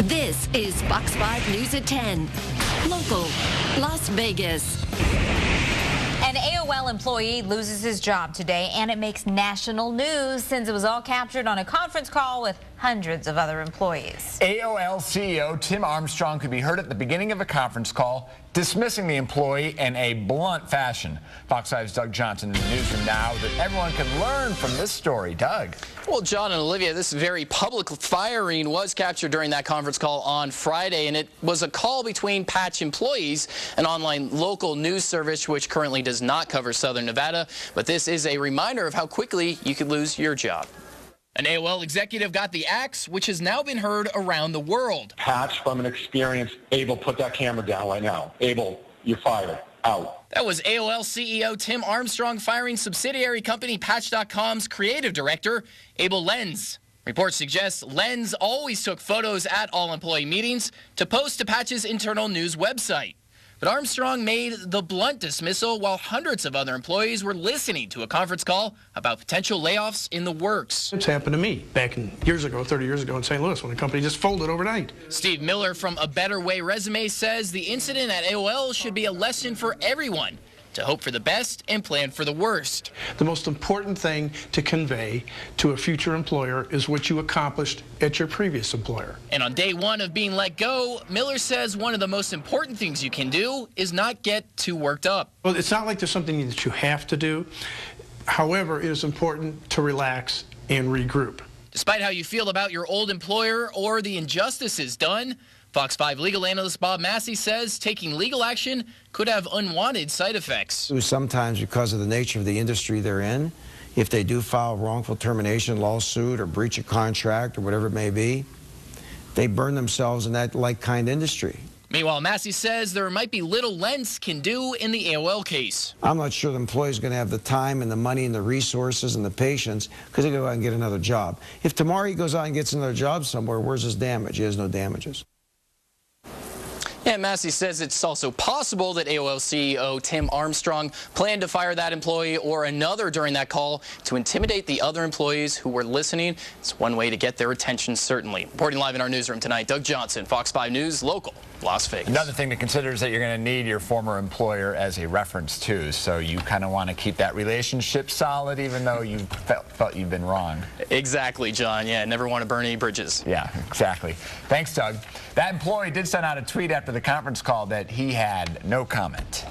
This is Fox 5 News at 10. Local, Las Vegas. An AOL employee loses his job today, and it makes national news since it was all captured on a conference call with hundreds of other employees. AOL CEO Tim Armstrong could be heard at the beginning of a conference call dismissing the employee in a blunt fashion. Fox 5's Doug Johnson in the newsroom now that everyone can learn from this story. Doug. Well, John and Olivia, this very public firing was captured during that conference call on Friday, and it was a call between Patch employees, an online local news service which currently does not cover Southern Nevada. But this is a reminder of how quickly you could lose your job. An AOL executive got the axe, which has now been heard around the world. Patch, from an experience, Abel, put that camera down right now. Abel, you're fired. Out. That was AOL CEO Tim Armstrong firing subsidiary company Patch.com's creative director, Abel Lenz. Reports suggest Lenz always took photos at all employee meetings to post to Patch's internal news website. But Armstrong made the blunt dismissal while hundreds of other employees were listening to a conference call about potential layoffs in the works. It's happened to me back years ago, 30 years ago in St. Louis when a company just folded overnight. Steve Miller from A Better Way Resume says the incident at AOL should be a lesson for everyone to hope for the best and plan for the worst. The most important thing to convey to a future employer is what you accomplished at your previous employer. And on day one of being let go, Miller says one of the most important things you can do is not get too worked up. Well, it's not like there's something that you have to do. However, it is important to relax and regroup. Despite how you feel about your old employer or the injustices done, Fox 5 legal analyst Bob Massey says taking legal action could have unwanted side effects. Sometimes because of the nature of the industry they're in, if they do file a wrongful termination lawsuit or breach of contract or whatever it may be, they burn themselves in that like-kind industry. Meanwhile, Massey says there might be little Lenz can do in the AOL case. I'm not sure the employee's going to have the time and the money and the resources and the patience because they go out and get another job. If tomorrow he goes out and gets another job somewhere, where's his damage? He has no damages. Yeah, Massey says it's also possible that AOL CEO Tim Armstrong planned to fire that employee or another during that call to intimidate the other employees who were listening. It's one way to get their attention, certainly. Reporting live in our newsroom tonight, Doug Johnson, Fox 5 News, local, Las Vegas. Another thing to consider is that you're going to need your former employer as a reference, too. So you kind of want to keep that relationship solid, even though you felt you've been wrong. Exactly, John. Yeah, never want to burn any bridges. Yeah, exactly. Thanks, Doug. That employee did send out a tweet after the conference call that he had no comment.